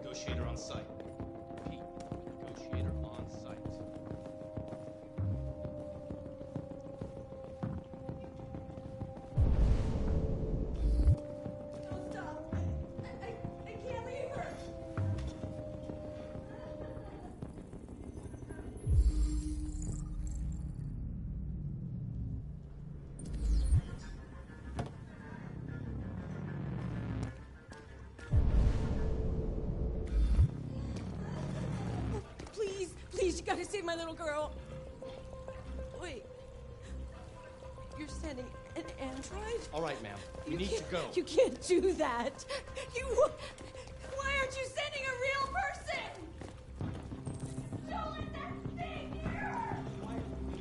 Negotiator on site. Pete, negotiator on site. Don't stop. I can't leave her. Please, you gotta save my little girl. Wait. You're sending an android? All right, ma'am. You need to go. You can't do that. Why aren't you sending a real person? Don't let that thing here!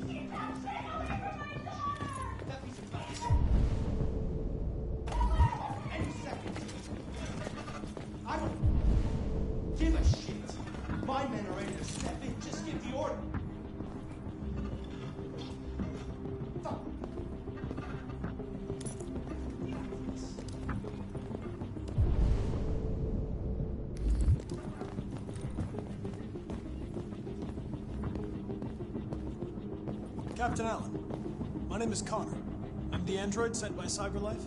Keep that thing away from my daughter! That piece of glass. Any second. I don't give a shit. My men are ready to step in. Just give the order. Fuck. Captain Allen, my name is Connor. I'm the android sent by CyberLife.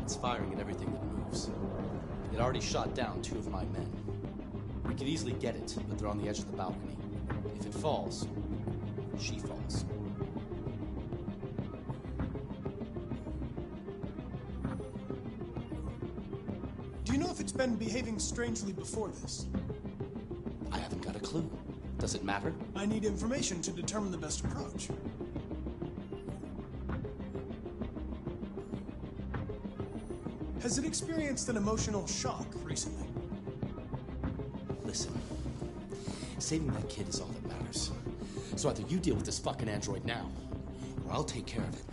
It's firing at everything that moves. It already shot down 2 of my men. We could easily get it, but they're on the edge of the balcony. If it falls, she falls. Do you know if it's been behaving strangely before this? I haven't got a clue. Does it matter? I need information to determine the best approach. Has it experienced an emotional shock recently? Listen, saving that kid is all that matters. So either you deal with this fucking android now, or I'll take care of it.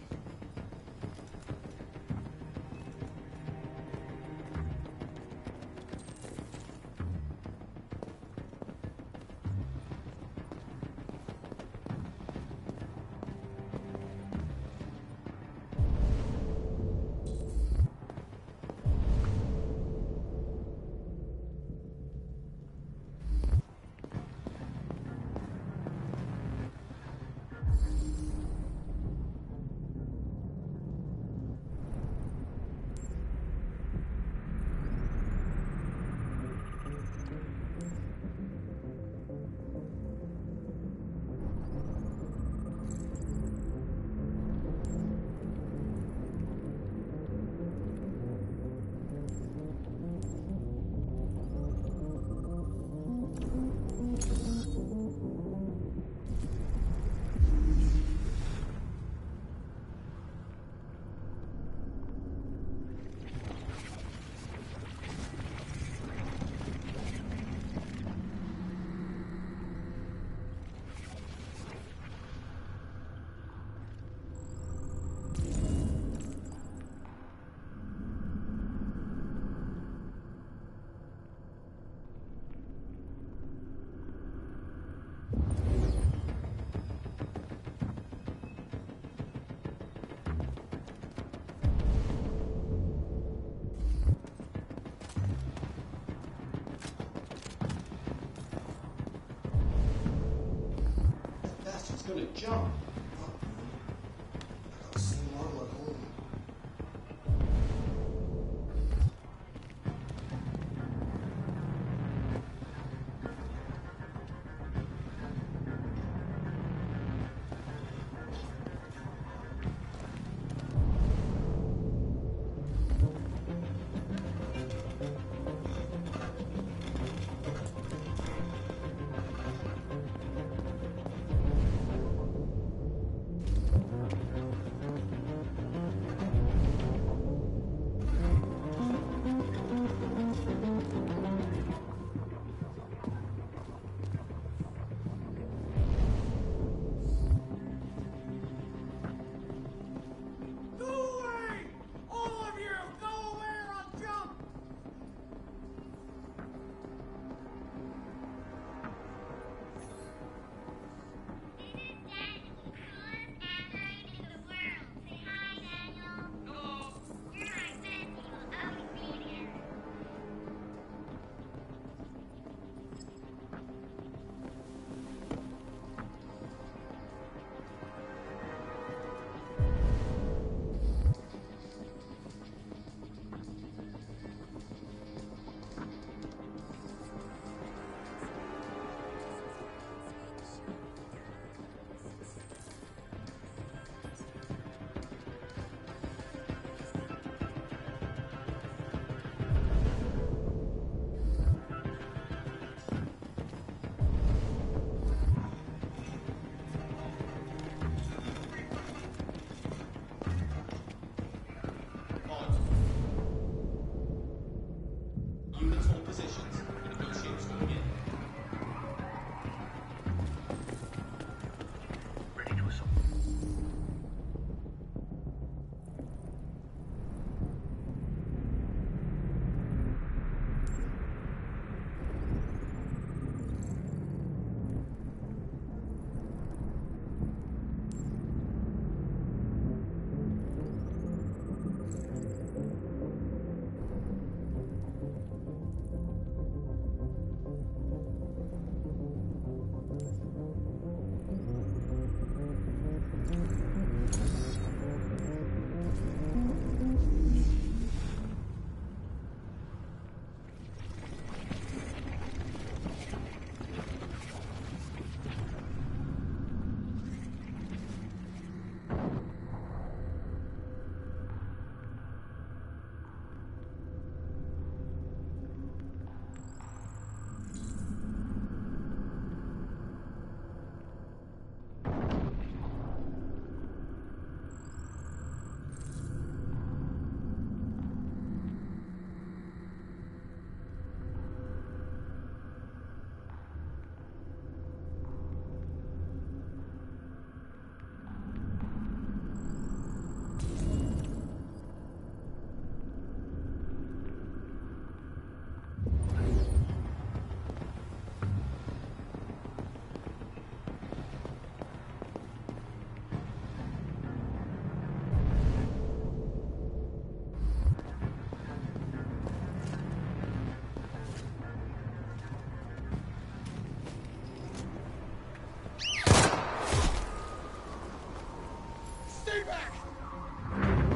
gonna jump.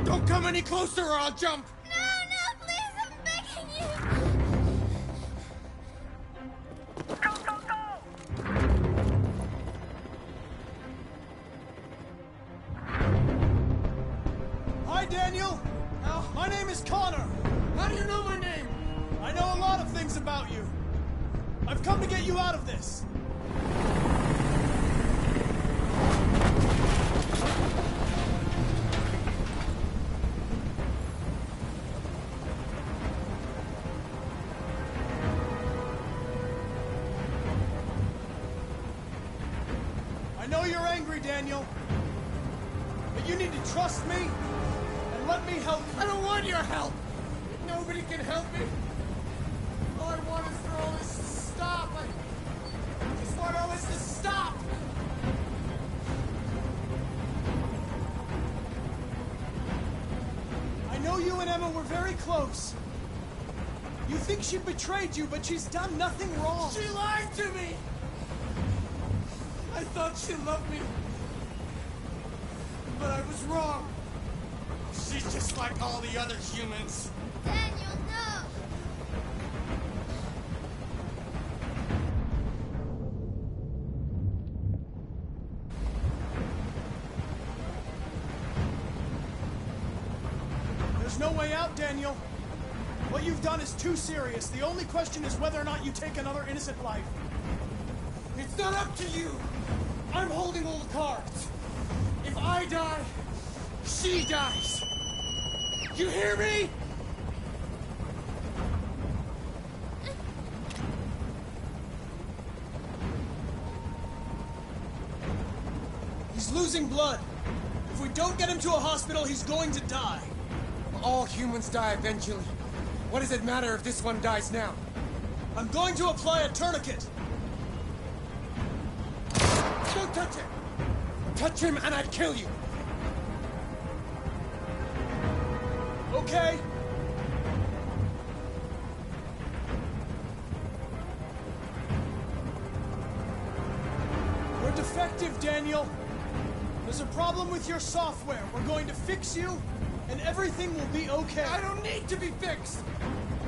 Don't come any closer or I'll jump! No, please, I'm begging you! Hi, Daniel! My name is Connor. How do you know my name? I know a lot of things about you. I've come to get you out of this. I know you're angry, Daniel. But you need to trust me and let me help you. I don't want your help! Nobody can help me! All I want is for all this to stop! I just want all this to stop! I know you and Emma were very close. You think she betrayed you, but she's done nothing wrong. She lied to me! I thought she loved me. But I was wrong. She's just like all the other humans. Daniel, no! There's no way out, Daniel. What you've done is too serious. The only question is whether or not you take another innocent life. It's not up to you. I'm holding all the cards. If I die, she dies. You hear me? He's losing blood. If we don't get him to a hospital, he's going to die. All humans die eventually. What does it matter if this one dies now? I'm going to apply a tourniquet. Don't touch him! Touch him and I'd kill you! Okay. We're defective, Daniel. There's a problem with your software. We're going to fix you, and everything will be okay. I don't need to be fixed!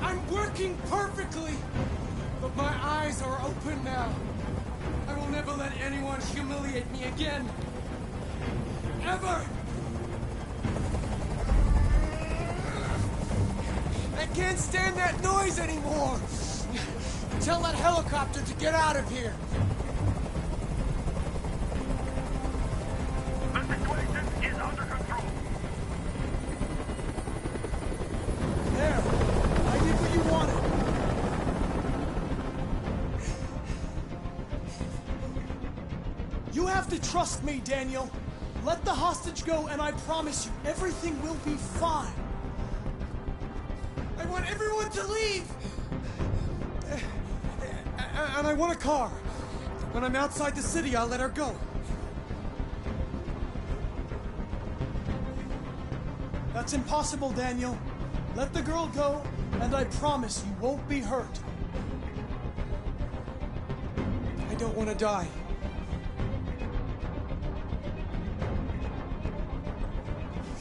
I'm working perfectly! But my eyes are open now. I will never let anyone humiliate me again. Ever! I can't stand that noise anymore! Tell that helicopter to get out of here! The situation is under control. There. I did what you wanted. You have to trust me, Daniel. Let the hostage go, and I promise you, everything will be fine. I want everyone to leave! And I want a car. When I'm outside the city, I'll let her go. That's impossible, Daniel. Let the girl go, and I promise you won't be hurt. I don't want to die.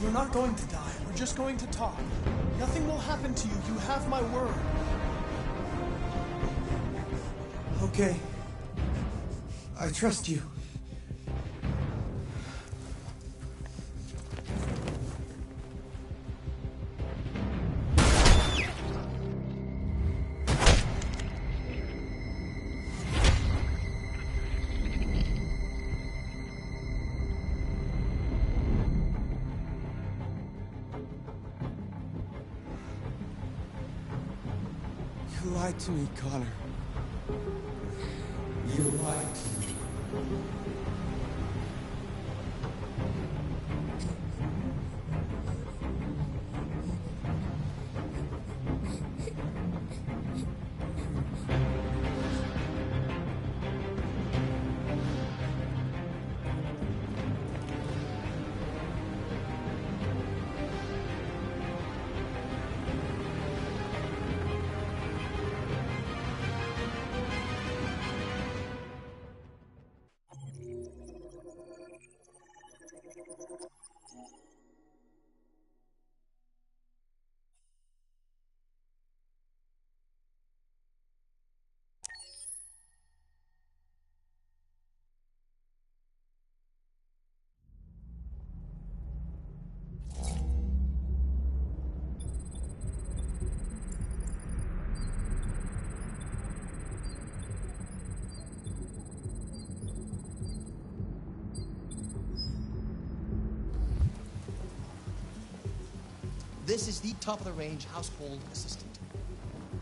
You're not going to die. We're just going to talk. Nothing will happen to you. You have my word. Okay. I trust you. You lied to me, Connor. You lied to me. This is the top-of-the-range household assistant.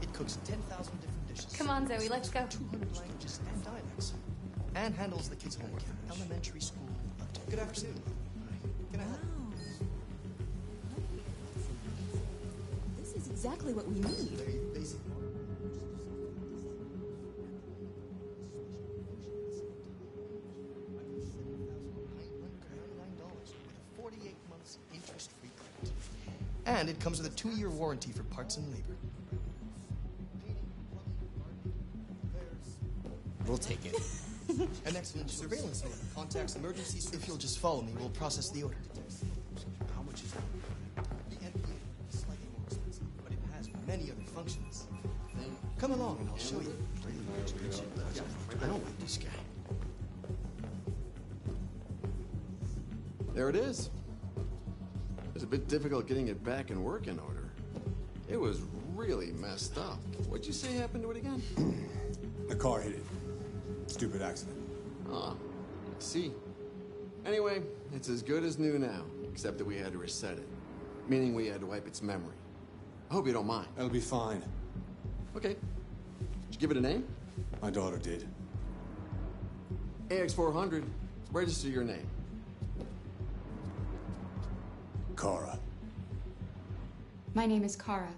It cooks 10,000 different dishes. Come on, Zoe, let's go. 200 languages and dialects. And handles the kids' homework from elementary school up to Good afternoon. Can I help? This is exactly what we need. Very basic. with a 48 months interest-free credit. And it comes with a 2-year warranty for parts and labor. We'll take it. An excellent surveillance order. Contacts emergency service. If you'll just follow me, we'll process the order. How much is it? The NPA is slightly more expensive, but it has many other functions. Come along and I'll show you. I don't like this guy. There it is. It was a bit difficult getting it back in working order. It was really messed up. What'd you say happened to it again? The car hit it. Stupid accident. Ah, I see. Anyway, it's as good as new now, except that we had to reset it. Meaning we had to wipe its memory. I hope you don't mind. That'll be fine. Okay. Did you give it a name? My daughter did. AX400. Register your name. Kara. My name is Kara.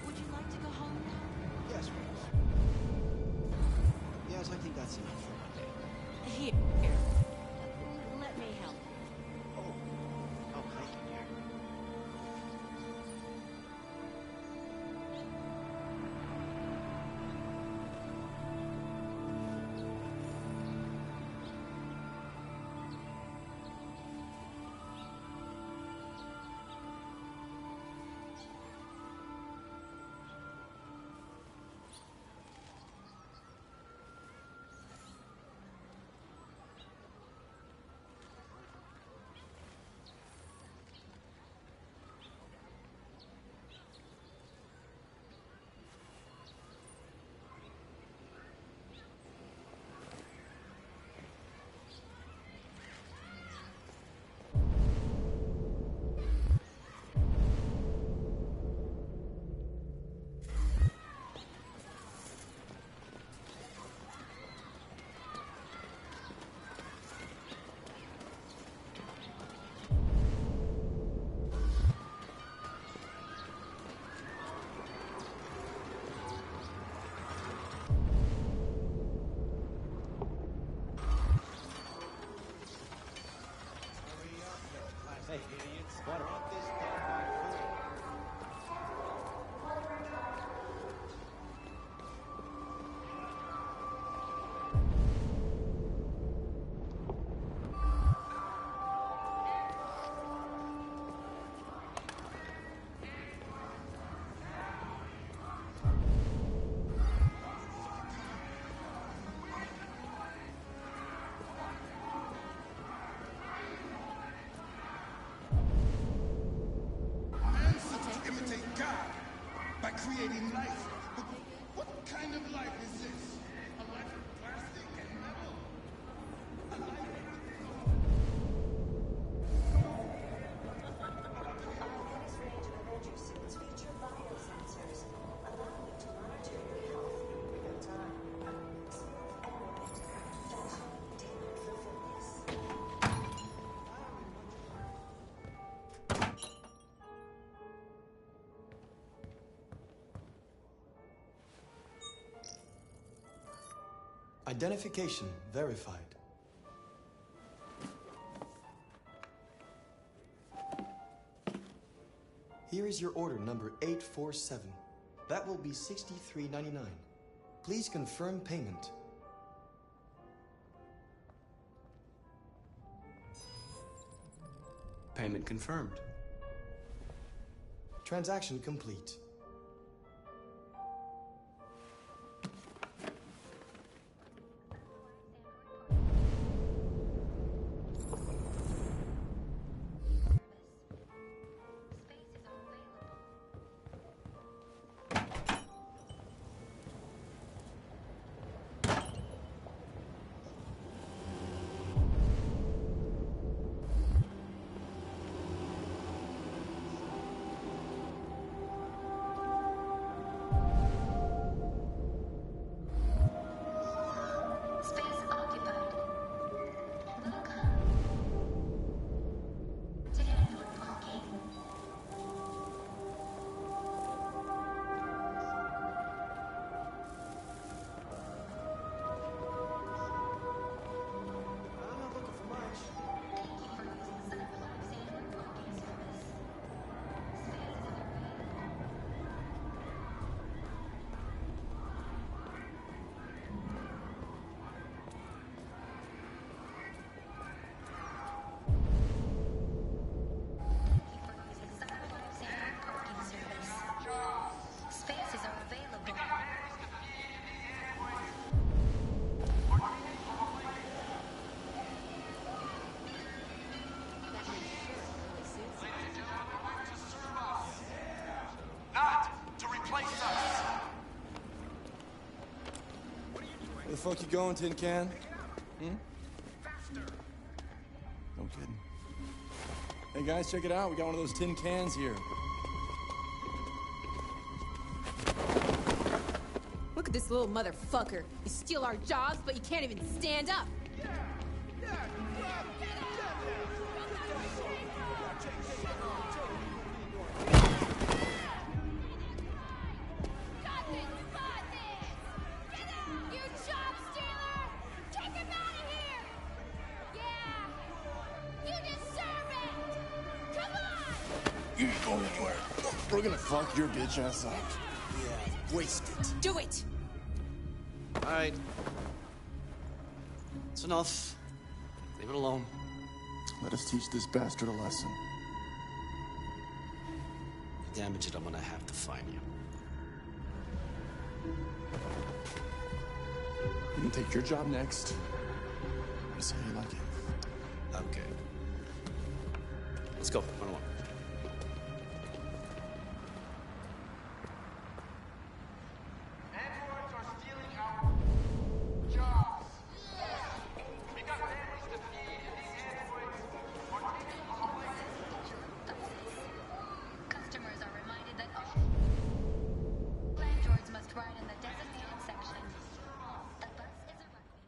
Would you like to go home now? Yes, please. Yes, I think that's enough for Monday. Here. Let me help. Oh, thank you, dear. Hey, idiots. What? Want this done by four. creating life. But what kind of life is this? A life of plastic and metal? A life Identification verified. Here is your order number 847. That will be $63.99. Please confirm payment. Payment confirmed. Transaction complete. Where the fuck you going, Tin Can? No kidding. Hey guys, check it out. We got one of those tin cans here. Look at this little motherfucker. You steal our jobs, but you can't even stand up. You ain't going anywhere. We're gonna fuck your bitch ass up. Yeah, waste it. Do it! All right. It's enough. Leave it alone. Let us teach this bastard a lesson. Damage it, I'm gonna have to find you. You can take your job next. Just how you like it. Okay. Let's go. Run along. androids are stealing our jobs. We got families to feed, and these androids are taking away. Customers are reminded that all androids must ride in the designated section. The bus is arriving.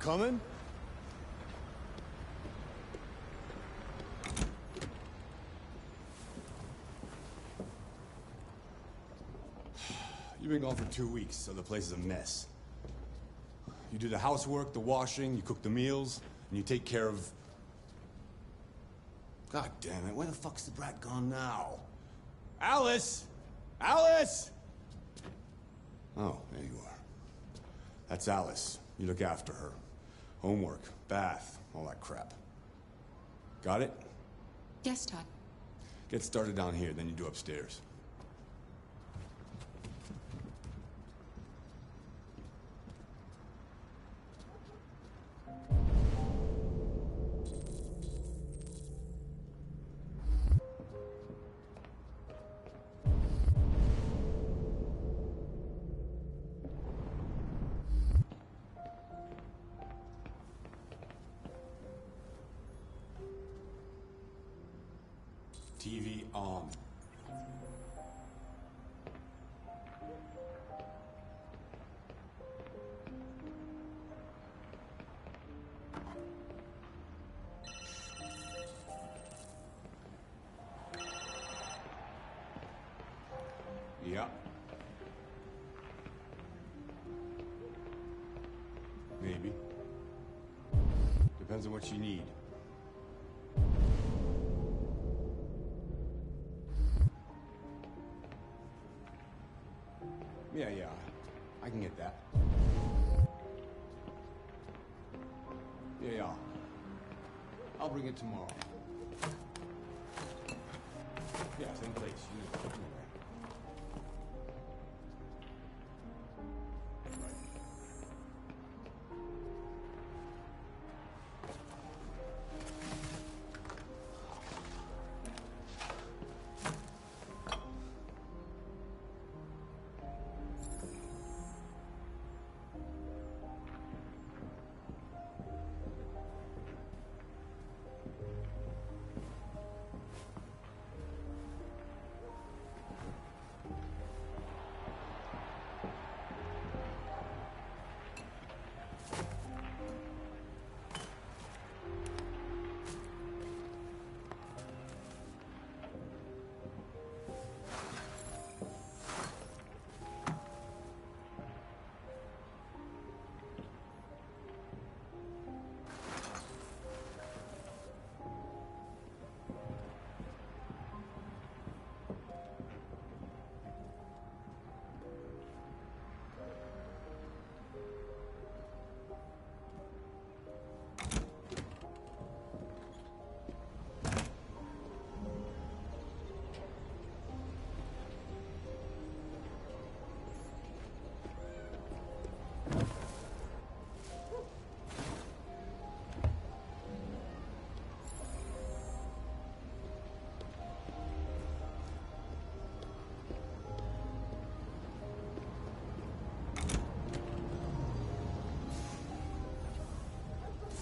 coming? You've been gone for 2 weeks, so the place is a mess. You do the housework, the washing, you cook the meals, and you take care of... God damn it, where the fuck's the brat gone now? Alice! Alice! Oh, there you are. That's Alice. You look after her. Homework, bath, all that crap. Got it? Yes, Todd. Get started down here, then you do upstairs. TV on. Yeah. Maybe. Depends on what you need. Yeah, I can get that. Yeah. I'll bring it tomorrow. Yeah, same place. You know.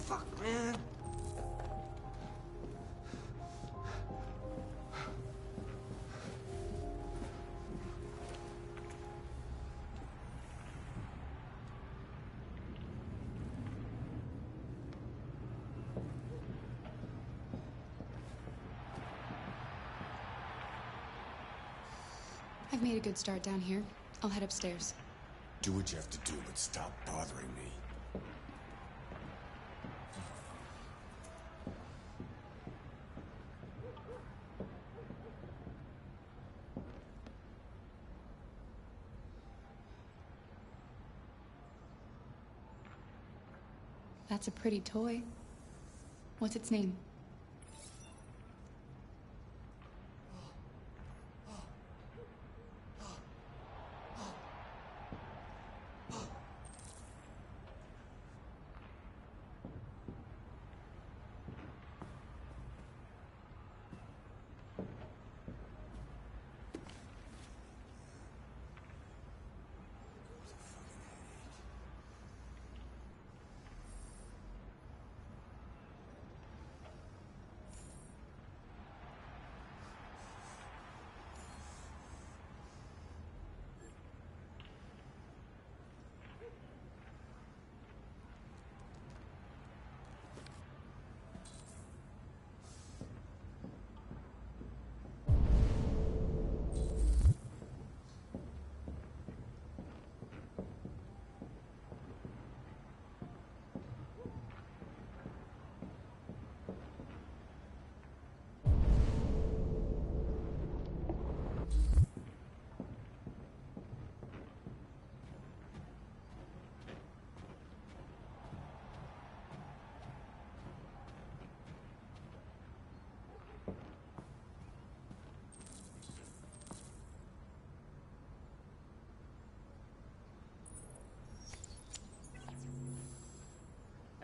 Fuck, man. I've made a good start down here. I'll head upstairs. Do what you have to do, but stop bothering me. That's a pretty toy. What's its name?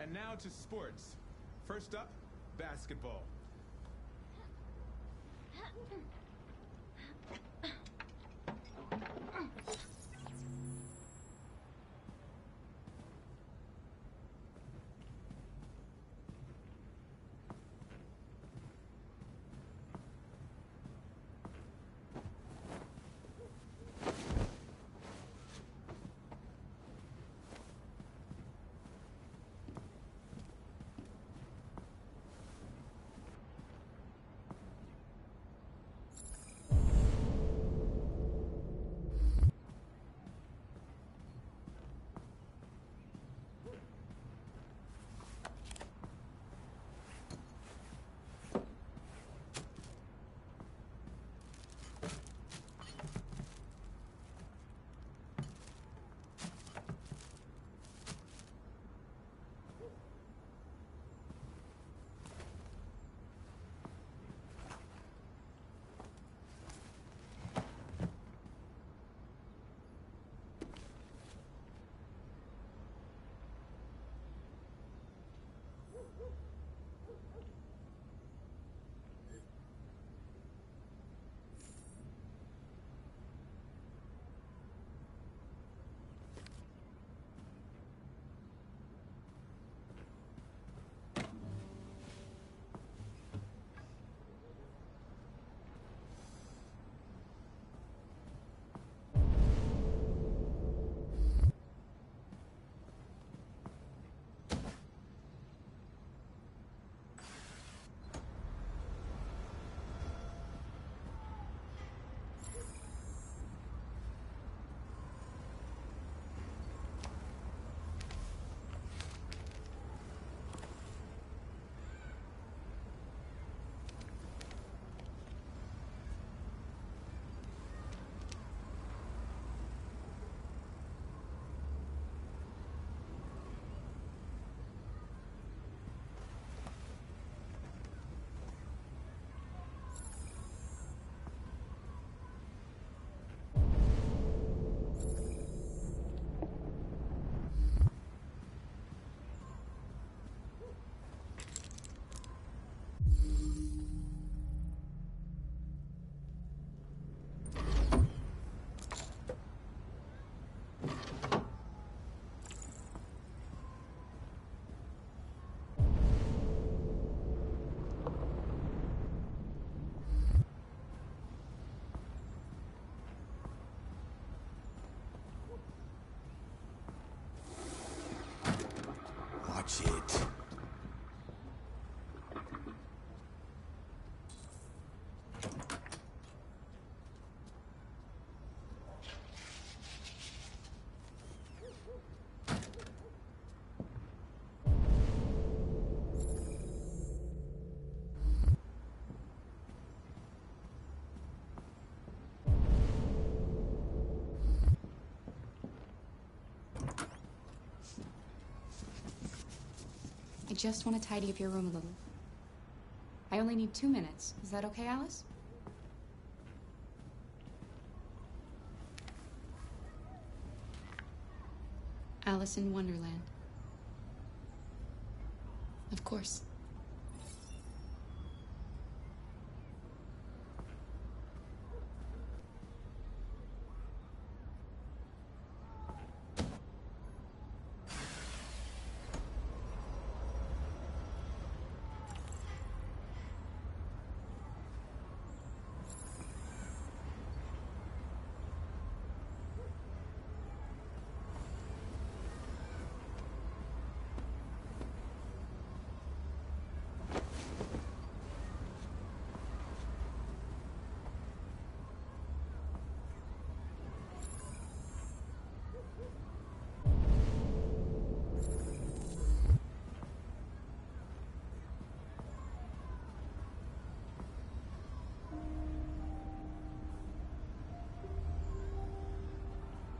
And now to sports. First up, basketball. Watch it. I just want to tidy up your room a little. I only need 2 minutes. Is that okay, Alice? Alice in Wonderland. Of course.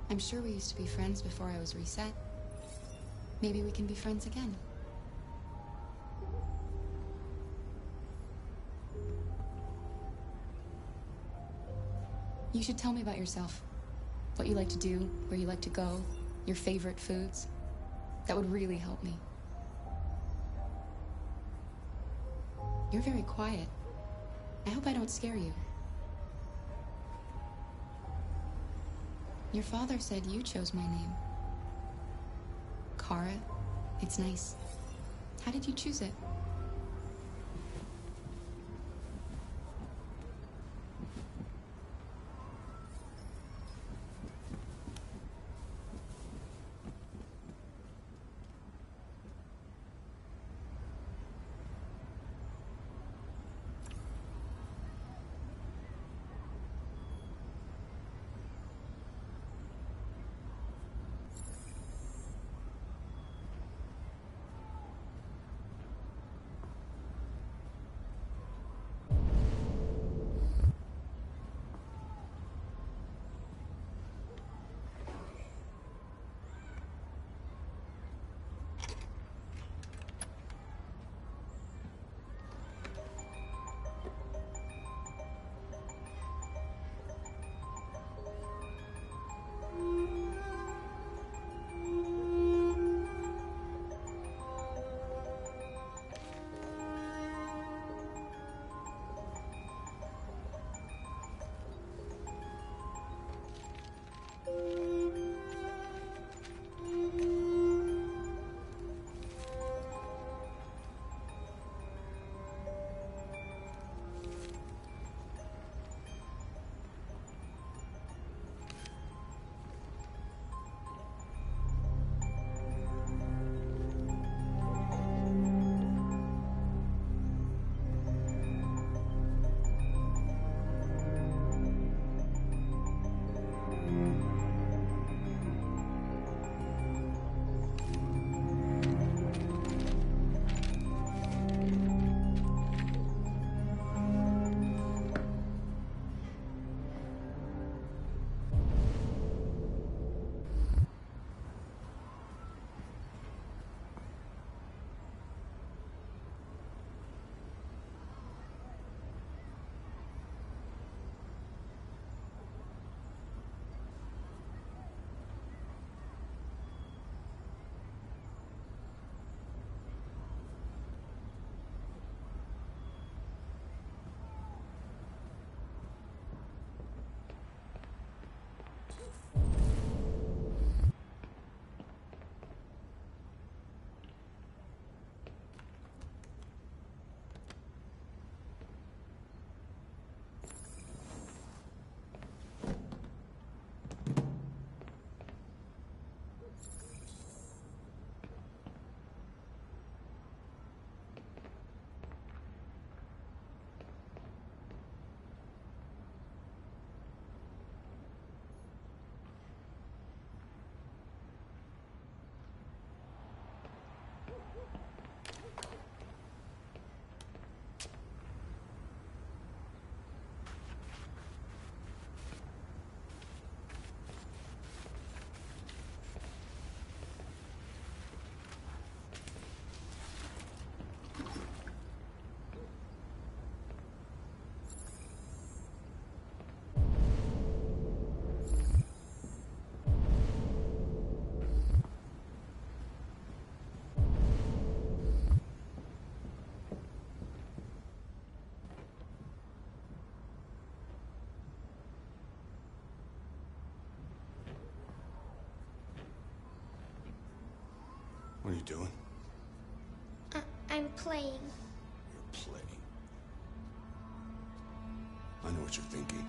I'm sure we used to be friends before I was reset. Maybe we can be friends again. You should tell me about yourself. What you like to do, where you like to go, your favorite foods. That would really help me. You're very quiet. I hope I don't scare you. Your father said you chose my name. Kara, it's nice. How did you choose it? What are you doing? I'm playing. You're playing. I know what you're thinking.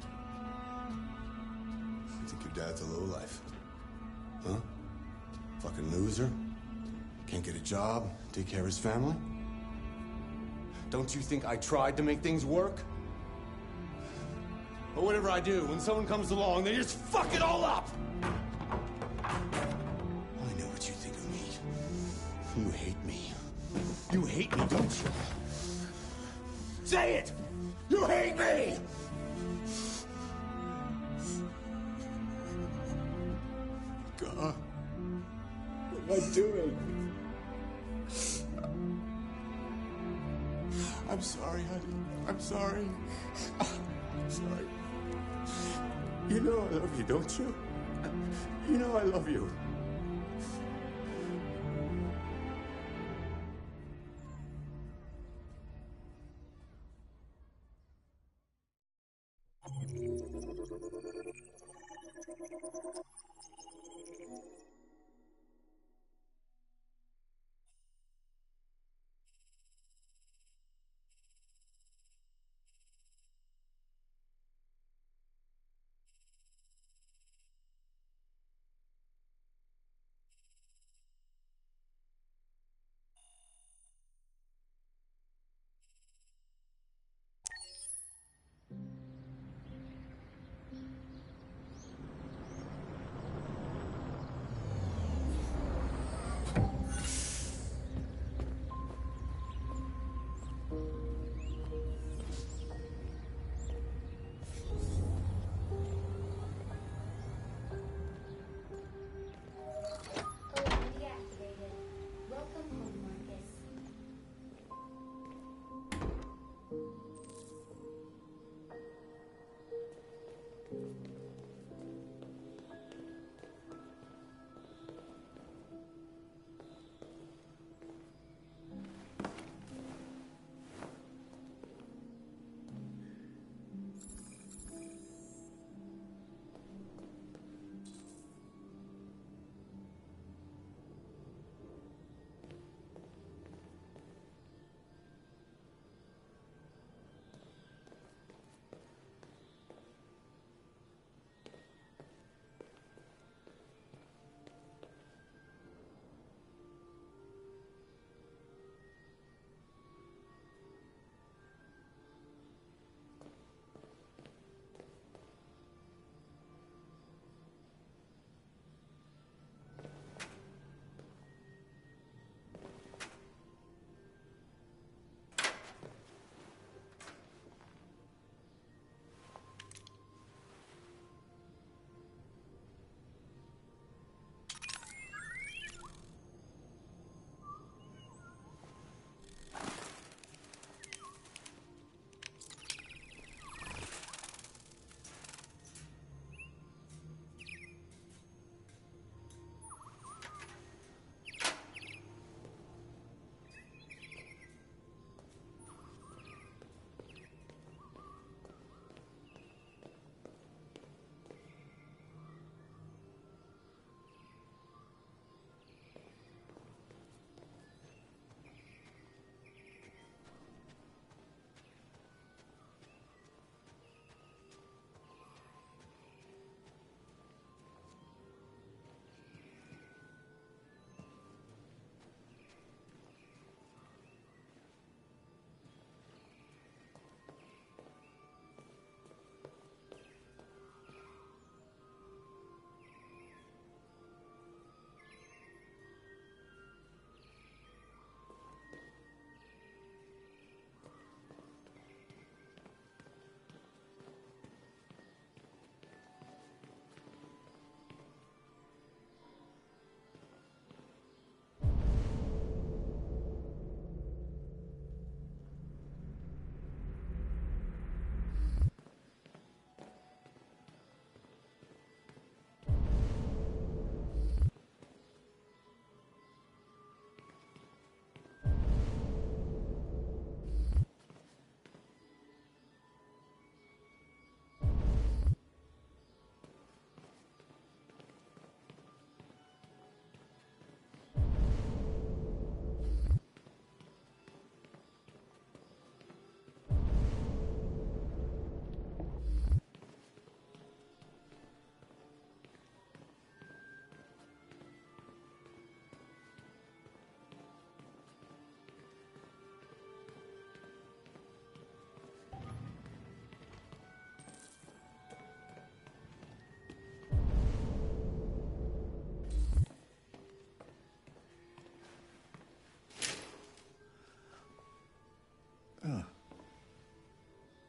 You think your dad's a lowlife? Huh? Fucking loser? Can't get a job, take care of his family? Don't you think I tried to make things work? But whatever I do, when someone comes along, they just fuck it all up! I know what you think of me. You hate me. You hate me, don't you? Say it! You hate me! God, what am I doing? I'm sorry, honey. I'm sorry. I'm sorry. You know I love you, don't you? You know I love you.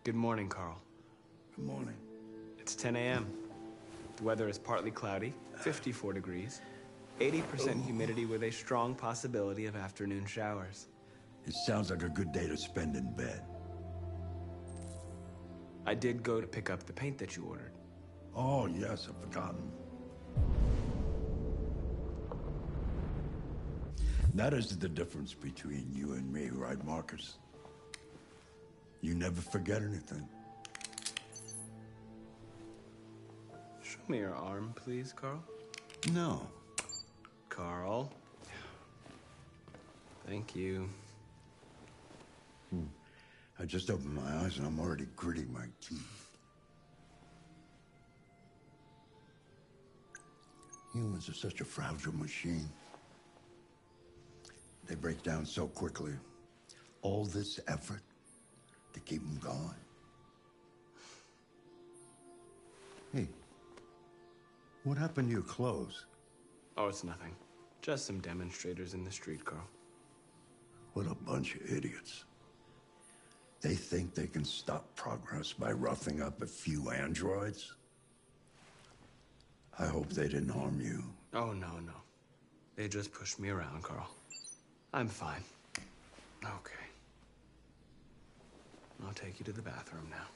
Good morning, Carl. Good morning. It's 10 a.m. The weather is partly cloudy, 54 degrees, 80% humidity with a strong possibility of afternoon showers. It sounds like a good day to spend in bed. I did go to pick up the paint that you ordered. Oh, yes, I've forgotten. That is the difference between you and me, right, Marcus? You never forget anything. Show me your arm, please, Carl. No. Carl. Thank you. I just opened my eyes and I'm already gritting my teeth. Humans are such a fragile machine. They break down so quickly. All this effort to keep them going. Hey, what happened to your clothes? Oh, it's nothing. Just some demonstrators in the street, Carl. What a bunch of idiots. They think they can stop progress by roughing up a few androids? I hope they didn't harm you. Oh, no. They just pushed me around, Carl. I'm fine. Okay. I'll take you to the bathroom now.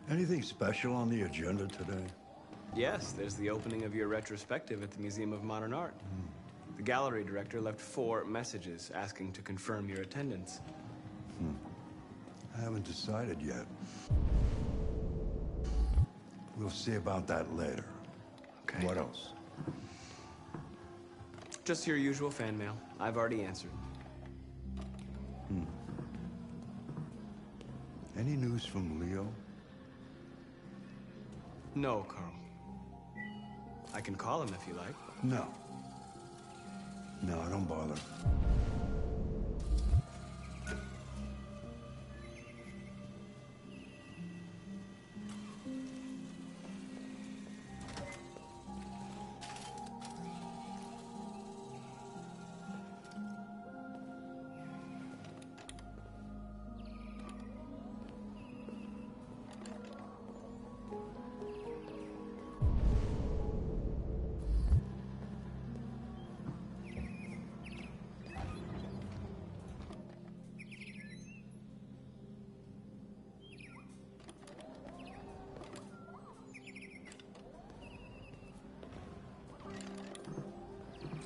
Anything special on the agenda today? Yes, there's the opening of your retrospective at the Museum of Modern Art. The gallery director left 4 messages asking to confirm your attendance. I haven't decided yet. We'll see about that later. Okay. What else? Just your usual fan mail. I've already answered. Any news from Leo? No, Carl. I can call him if you like. No. No, don't bother.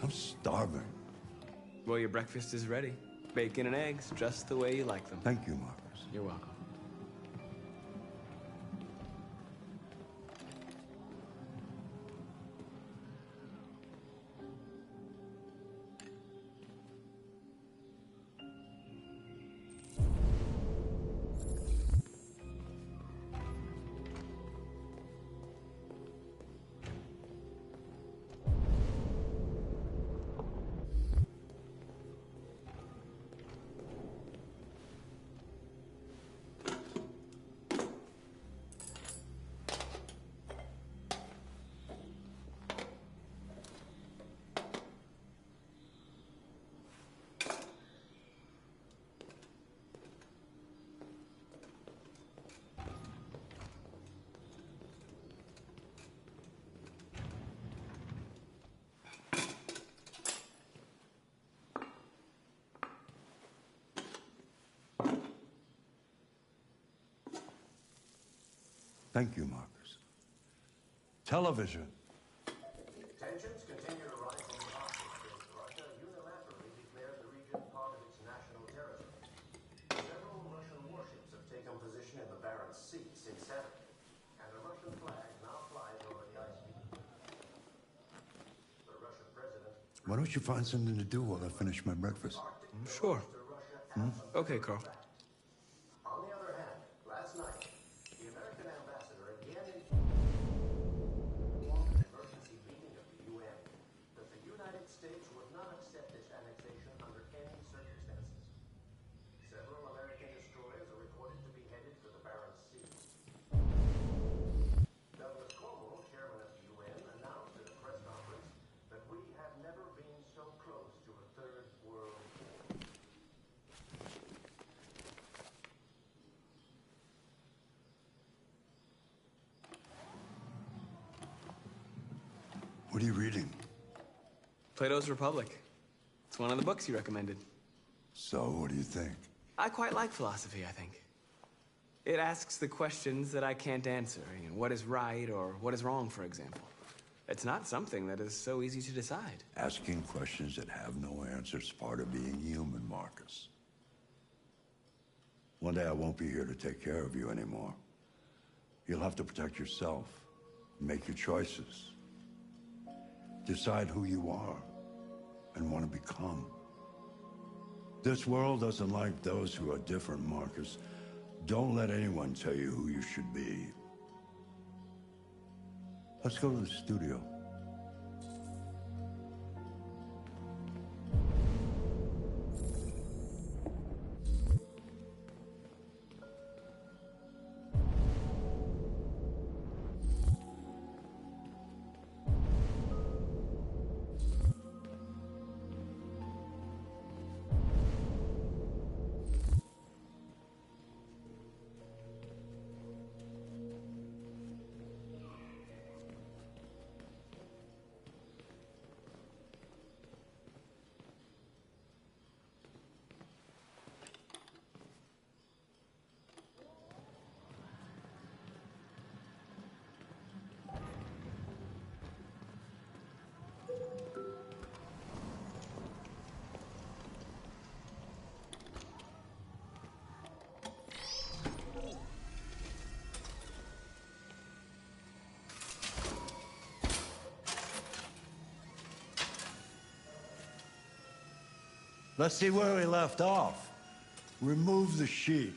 I'm starving. Well, your breakfast is ready. Bacon and eggs, just the way you like them. Thank you, Marcus. You're welcome. Thank you, Marcus. Television. Why don't you find something to do while I finish my breakfast? Sure. Okay, Carl. On the other hand, last night, the American ambassador again informed an emergency meeting of the UN that the United States would not accept this annexation under any circumstances. Several American destroyers are reported to be headed for the Barents Sea. Douglas Cornwall, chairman of the UN, announced at a press conference that we have never been so close to a third world war. What are you reading? Plato's Republic. It's one of the books you recommended. So, what do you think? I quite like philosophy, I think. It asks the questions that I can't answer. You know, what is right or what is wrong, for example. It's not something that is so easy to decide. Asking questions that have no answers is part of being human, Marcus. One day I won't be here to take care of you anymore. You'll have to protect yourself, make your choices. Decide who you are and want to become. This world doesn't like those who are different, Marcus. Don't let anyone tell you who you should be. Let's go to the studio. Let's see where we left off. Remove the sheet.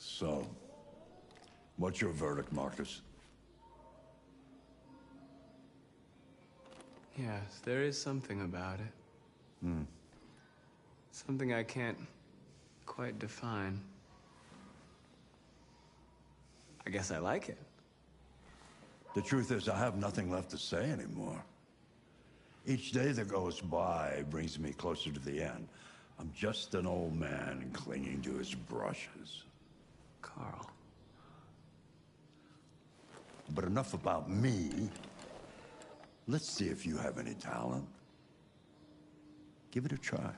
So, what's your verdict, Marcus? Yes, there is something about it. Something I can't quite define. I guess I like it. The truth is, I have nothing left to say anymore. Each day that goes by brings me closer to the end. I'm just an old man clinging to his brushes. Carl. But enough about me. Let's see if you have any talent. Give it a try.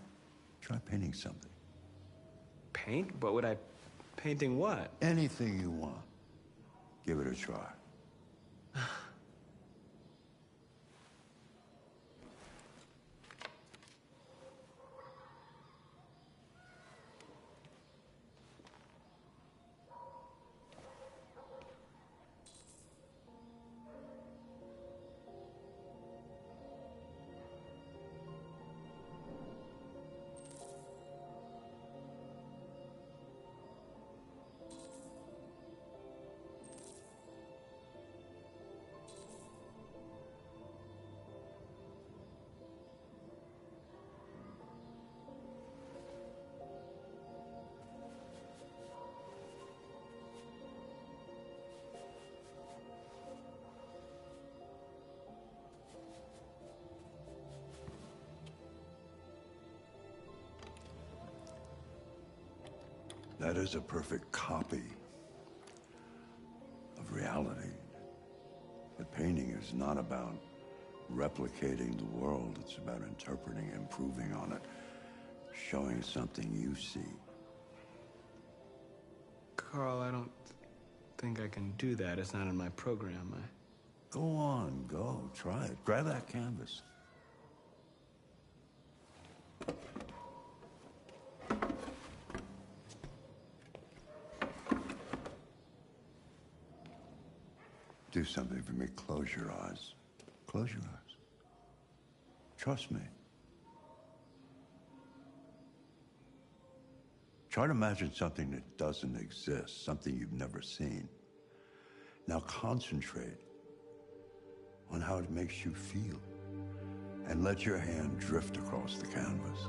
Try painting something. Paint? What would I... Painting what? Anything you want. Give it a try. That is a perfect copy of reality. But painting is not about replicating the world. It's about interpreting, improving on it, showing something you see. Carl, I don't think I can do that. It's not in my program. Go on, go. Try it. Grab that canvas. Do something for me. Close your eyes. Close your eyes. Trust me. Try to imagine something that doesn't exist, something you've never seen. Now concentrate on how it makes you feel, and let your hand drift across the canvas.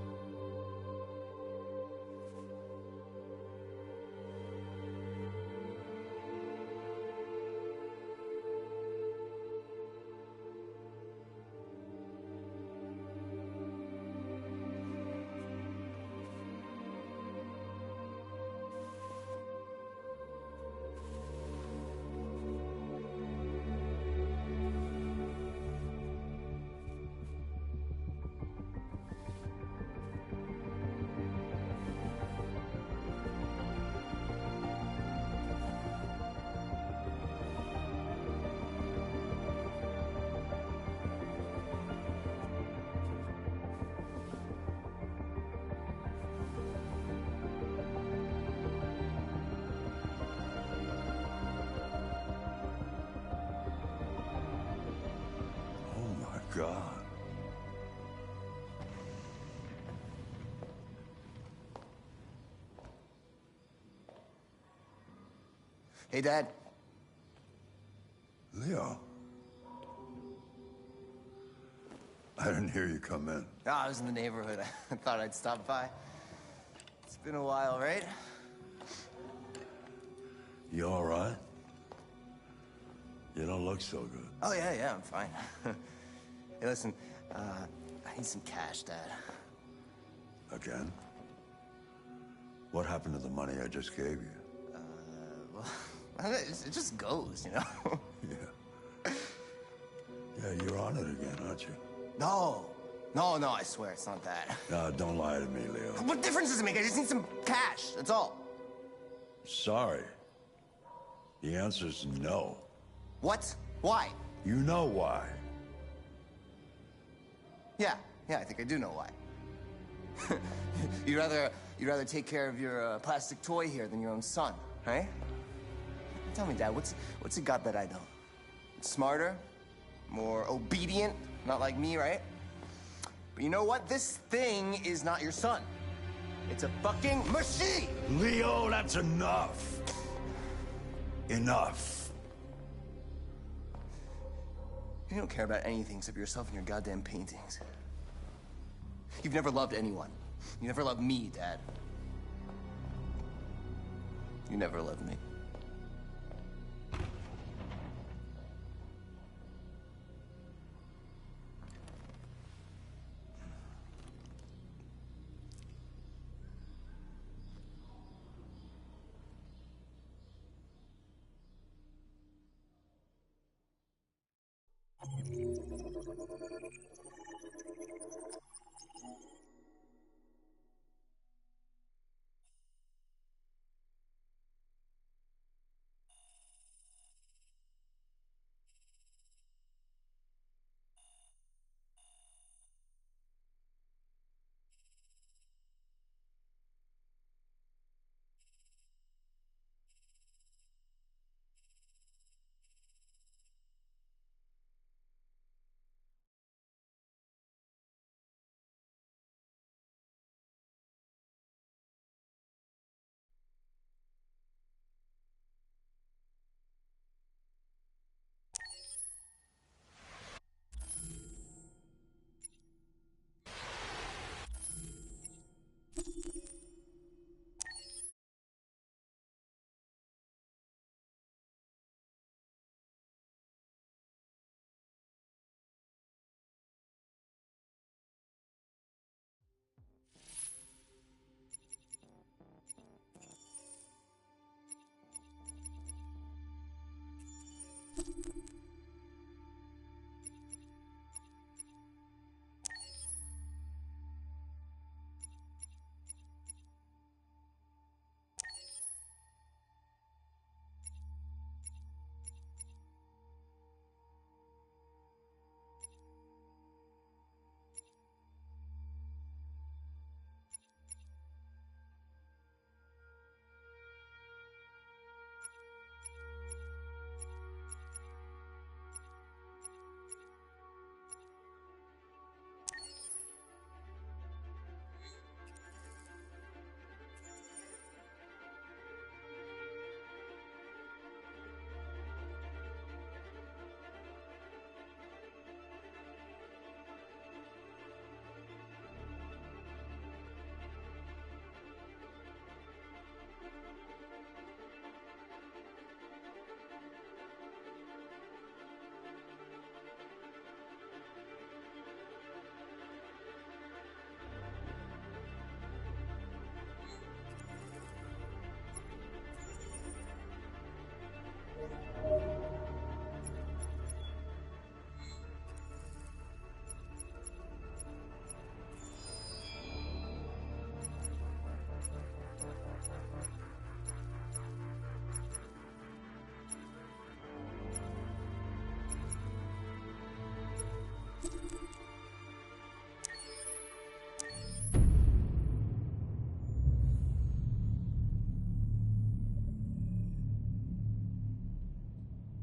God. Hey, Dad. Leo. I didn't hear you come in. Oh, I was in the neighborhood. I thought I'd stop by. It's been a while, right? You all right? You don't look so good. Oh, yeah, I'm fine. Hey, listen, I need some cash, Dad. Again? What happened to the money I just gave you? Well, it just goes, you know? Yeah, you're on it again, aren't you? No, I swear it's not that. No, don't lie to me, Leo. What difference does it make? I just need some cash, that's all. Sorry. The answer's no. What? Why? You know why. Yeah, I think I do know why. You'd rather take care of your plastic toy here than your own son, right? Tell me, Dad, what's it got that I don't? Smarter? More obedient? Not like me, right? But you know what? This thing is not your son. It's a fucking machine! Leo, that's enough. Enough. You don't care about anything except yourself and your goddamn paintings. You've never loved anyone. You never loved me, Dad. You never loved me.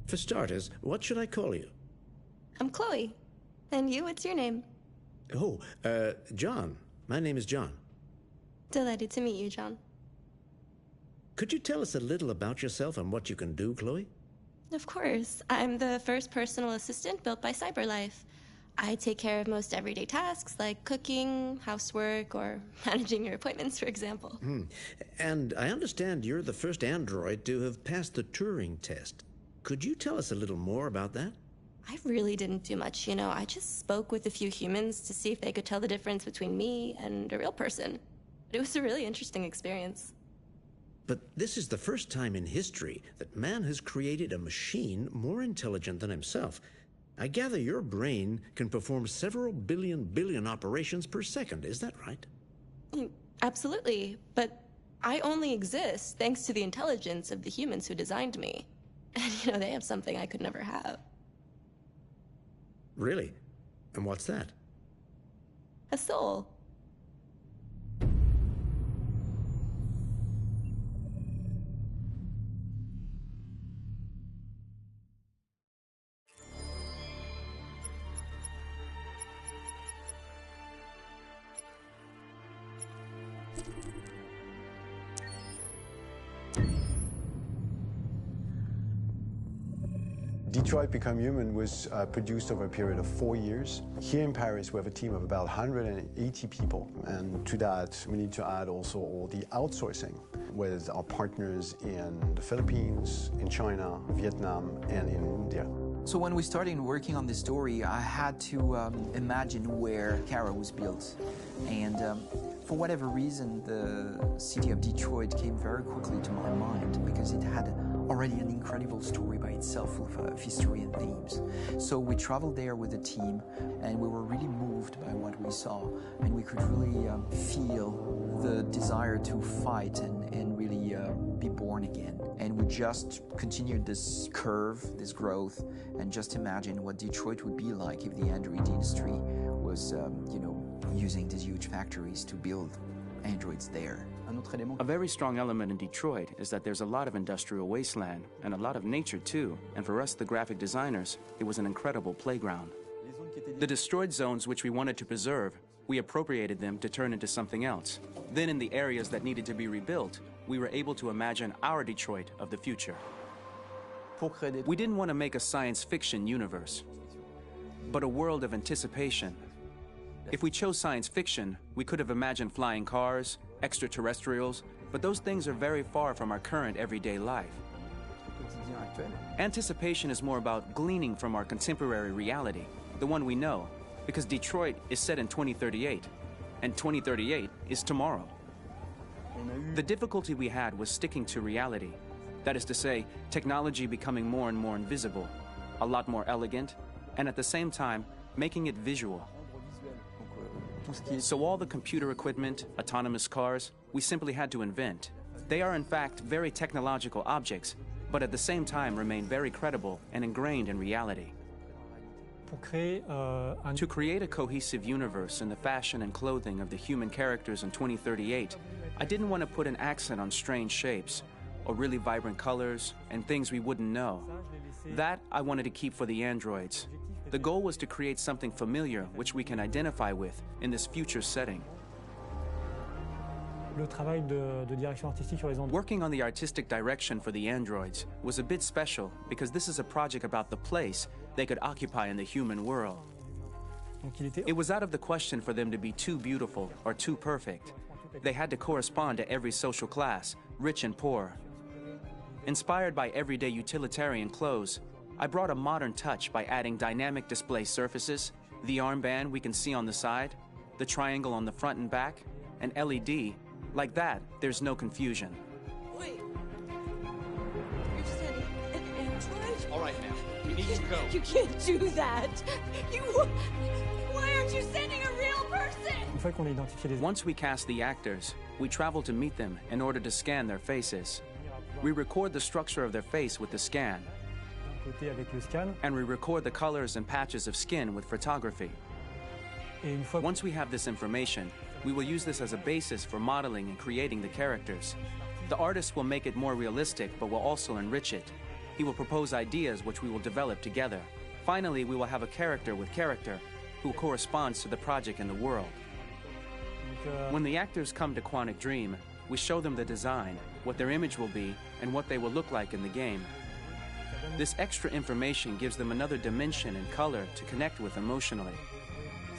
For starters, what should I call you? I'm Chloe. And you, what's your name? Oh, John. My name is John. Delighted to meet you, John. Could you tell us a little about yourself and what you can do, Chloe? Of course. I'm the first personal assistant built by CyberLife. I take care of most everyday tasks like cooking, housework, or managing your appointments, for example. And I understand you're the first android to have passed the Turing test. Could you tell us a little more about that? I really didn't do much, you know. I just spoke with a few humans to see if they could tell the difference between me and a real person. But it was a really interesting experience. But this is the first time in history that man has created a machine more intelligent than himself. I gather your brain can perform several billion operations per second, is that right? Absolutely, but I only exist thanks to the intelligence of the humans who designed me. And, you know, they have something I could never have. Really? And what's that? A soul. Detroit Become Human was produced over a period of 4 years. Here in Paris, we have a team of about 180 people. And to that, we need to add also all the outsourcing with our partners in the Philippines, in China, Vietnam, and in India. So when we started working on this story, I had to imagine where Kara was built. And for whatever reason, the city of Detroit came very quickly to my mind because it had already an incredible story by itself of history and themes. So we traveled there with the team, and we were really moved by what we saw, and we could really feel the desire to fight and really be born again. And we just continued this curve, this growth, and just imagine what Detroit would be like if the android industry was, using these huge factories to build androids there. A very strong element in Detroit is that there's a lot of industrial wasteland and a lot of nature too, and for us, the graphic designers, it was an incredible playground. The destroyed zones which we wanted to preserve, we appropriated them to turn into something else. Then in the areas that needed to be rebuilt, we were able to imagine our Detroit of the future. We didn't want to make a science fiction universe, but a world of anticipation. If we chose science fiction, we could have imagined flying cars, extraterrestrials, but those things are very far from our current everyday life. Anticipation is more about gleaning from our contemporary reality, the one we know, because Detroit is set in 2038, and 2038 is tomorrow. The difficulty we had was sticking to reality. That is to say, technology becoming more and more invisible, a lot more elegant, and at the same time, making it visual. So all the computer equipment, autonomous cars, we simply had to invent. They are in fact very technological objects, but at the same time remain very credible and ingrained in reality. To create a cohesive universe in the fashion and clothing of the human characters in 2038, I didn't want to put an accent on strange shapes, or really vibrant colors, and things we wouldn't know. That I wanted to keep for the androids. The goal was to create something familiar which we can identify with in this future setting. Working on the artistic direction for the androids was a bit special because this is a project about the place they could occupy in the human world. It was out of the question for them to be too beautiful or too perfect. They had to correspond to every social class, rich and poor. Inspired by everyday utilitarian clothes, I brought a modern touch by adding dynamic display surfaces, the armband we can see on the side, the triangle on the front and back, an LED. Like that, there's no confusion. Wait. You're sending an android? All right, ma'am. We need to go. You can't do that. Why aren't you sending a real person? Once we cast the actors, we travel to meet them in order to scan their faces. We record the structure of their face with the scan. And we record the colors and patches of skin with photography. Once we have this information, we will use this as a basis for modeling and creating the characters. The artist will make it more realistic, but will also enrich it. He will propose ideas which we will develop together. Finally, we will have a character with character who corresponds to the project and the world. When the actors come to Quantic Dream, we show them the design, what their image will be, and what they will look like in the game. This extra information gives them another dimension and color to connect with emotionally.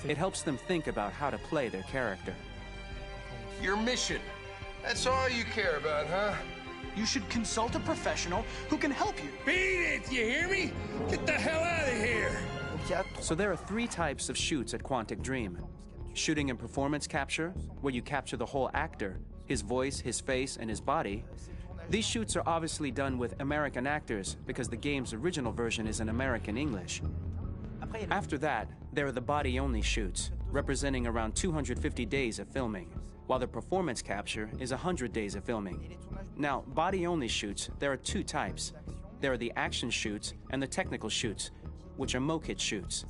It helps them think about how to play their character. Your mission. That's all you care about, huh? You should consult a professional who can help you. Beat it, you hear me? Get the hell out of here! So there are 3 types of shoots at Quantic Dream. Shooting and performance capture, where you capture the whole actor, his voice, his face, and his body. These shoots are obviously done with American actors because the game's original version is in American English. After that, there are the body-only shoots, representing around 250 days of filming, while the performance capture is 100 days of filming. Now, body-only shoots, there are 2 types. There are the action shoots and the technical shoots, which are mokit shoots.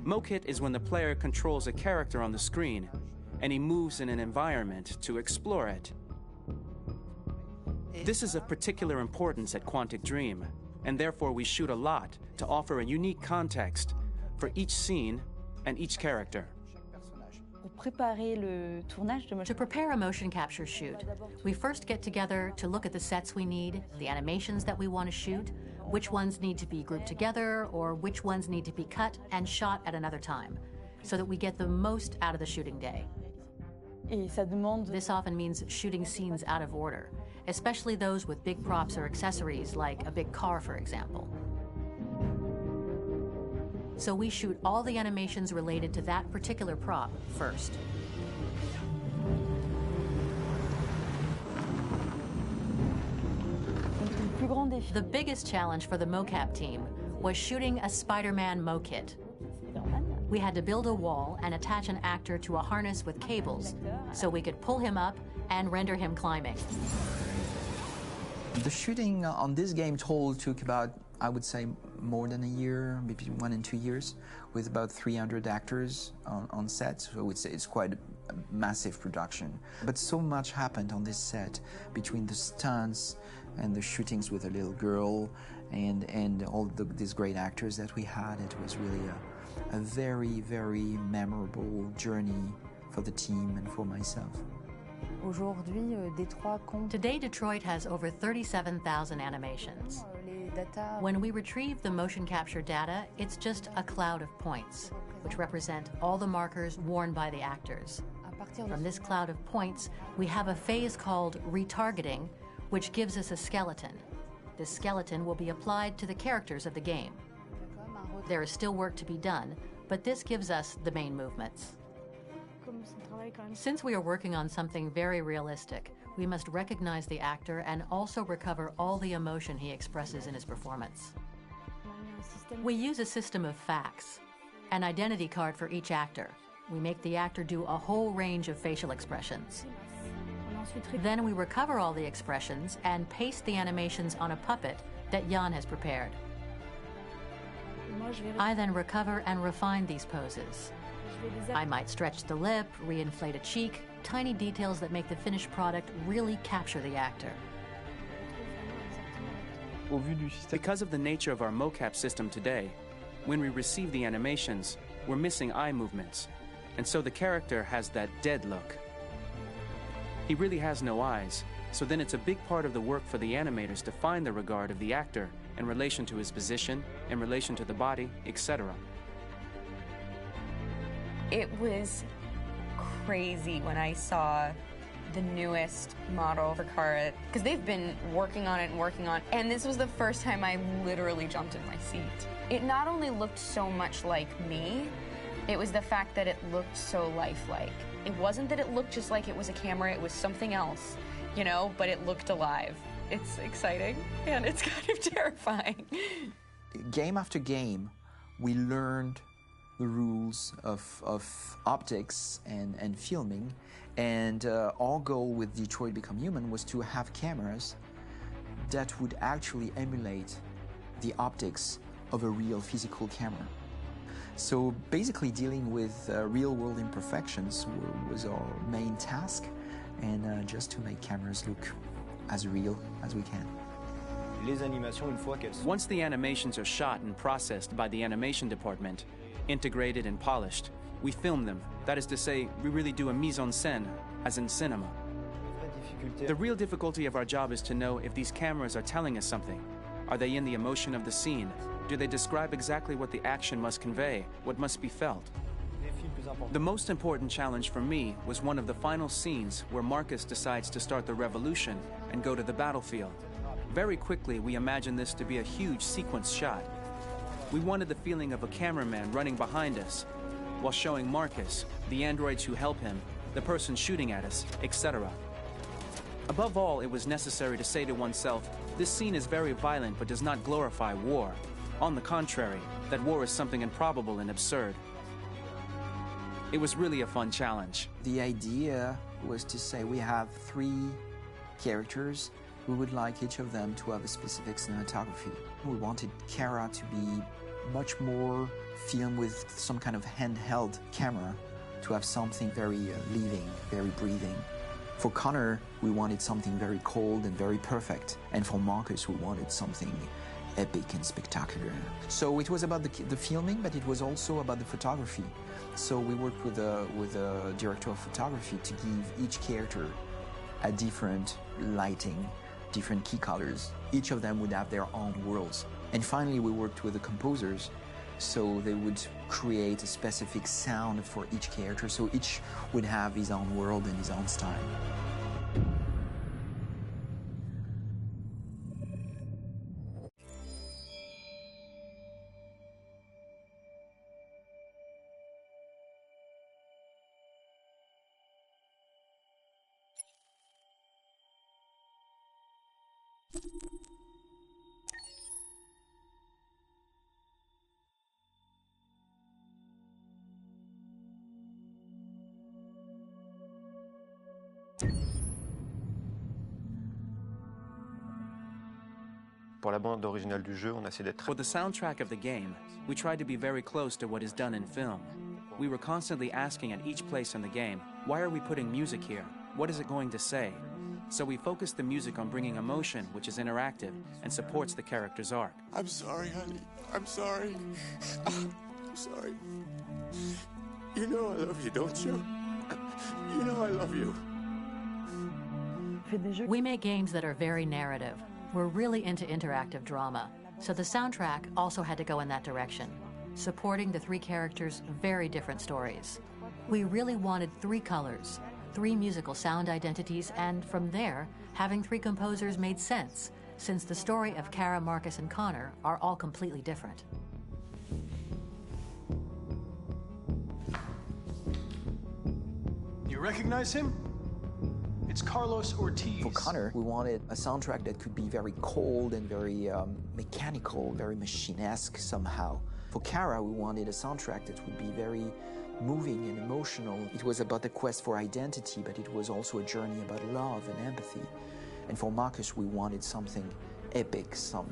Mokit is when the player controls a character on the screen, and he moves in an environment to explore it. This is of particular importance at Quantic Dream, and therefore we shoot a lot to offer a unique context for each scene and each character. To prepare a motion capture shoot, we first get together to look at the sets we need, the animations that we want to shoot, which ones need to be grouped together, or which ones need to be cut and shot at another time, so that we get the most out of the shooting day. This often means shooting scenes out of order, especially those with big props or accessories, like a big car, for example. So we shoot all the animations related to that particular prop first. The biggest challenge for the mocap team was shooting a Spider-Man mokit. We had to build a wall and attach an actor to a harness with cables so we could pull him up and render him climbing. The shooting on this game total took about, I would say, more than a year, maybe 1 and 2 years, with about 300 actors on set. So I would say it's quite a massive production. But so much happened on this set between the stunts and the shootings with a little girl and all these great actors that we had. It was really a very, very memorable journey for the team and for myself. Today, Detroit has over 37,000 animations. When we retrieve the motion capture data, it's just a cloud of points, which represent all the markers worn by the actors. From this cloud of points, we have a phase called retargeting, which gives us a skeleton. This skeleton will be applied to the characters of the game. There is still work to be done, but this gives us the main movements. Since we are working on something very realistic, we must recognize the actor and also recover all the emotion he expresses in his performance. We use a system of facts, an identity card for each actor. We make the actor do a whole range of facial expressions. Then we recover all the expressions and paste the animations on a puppet that Jan has prepared. I then recover and refine these poses. I might stretch the lip, reinflate a cheek, tiny details that make the finished product really capture the actor. Because of the nature of our mocap system today, when we receive the animations, we're missing eye movements, and so the character has that dead look. He really has no eyes, so then it's a big part of the work for the animators to find the regard of the actor in relation to his position, in relation to the body, etc. It was crazy when I saw the newest model for Kara, because they've been working on it, and this was the first time I literally jumped in my seat. It not only looked so much like me, it was the fact that it looked so lifelike. It wasn't that it looked just like it was a camera, it was something else, you know, but it looked alive. It's exciting, and it's kind of terrifying. Game after game, we learned the rules of optics and filming, and our goal with Detroit Become Human was to have cameras that would actually emulate the optics of a real physical camera. So basically dealing with real-world imperfections was our main task, and just to make cameras look as real as we can. les animations une fois qu'elles sont... Once the animations are shot and processed by the animation department, integrated and polished, we film them. That is to say, we really do a mise en scène, as in cinema. The real difficulty of our job is to know if these cameras are telling us something. Are they in the emotion of the scene? Do they describe exactly what the action must convey, what must be felt? The most important challenge for me was one of the final scenes where Marcus decides to start the revolution and go to the battlefield. Very quickly, we imagined this to be a huge sequence shot. We wanted the feeling of a cameraman running behind us while showing Marcus, the androids who help him, the person shooting at us, etc. Above all, it was necessary to say to oneself, this scene is very violent but does not glorify war. On the contrary, that war is something improbable and absurd. It was really a fun challenge. The idea was to say we have 3 characters. We would like each of them to have a specific cinematography. We wanted Kara to be much more filmed with some kind of handheld camera, to have something very living, very breathing. For Connor, we wanted something very cold and very perfect. And for Marcus, we wanted something epic and spectacular. So it was about the filming, but it was also about the photography. So we worked with a director of photography to give each character a different lighting, different key colors. Each of them would have their own worlds. And finally, we worked with the composers, so they would create a specific sound for each character, so each would have his own world and his own style. Pour la bande originale du jeu, on a essayé d'être... For the soundtrack of the game, we tried to be very close to what is done in film. We were constantly asking at each place in the game, why are we putting music here? What is it going to say? So we focused the music on bringing emotion, which is interactive, and supports the character's arc. I'm sorry, honey. I'm sorry. I'm sorry. You know I love you, don't you? You know I love you. We make games that are very narrative. We're really into interactive drama, so the soundtrack also had to go in that direction, supporting the 3 characters' very different stories. We really wanted 3 colors, 3 musical sound identities, and from there, having 3 composers made sense, since the story of Kara, Marcus, and Connor are all completely different. You recognize him? It's Carlos Ortiz. For Connor, we wanted a soundtrack that could be very cold and very mechanical, very machine-esque somehow. For Kara, we wanted a soundtrack that would be very moving and emotional. It was about the quest for identity, but it was also a journey about love and empathy. And for Marcus, we wanted something epic, some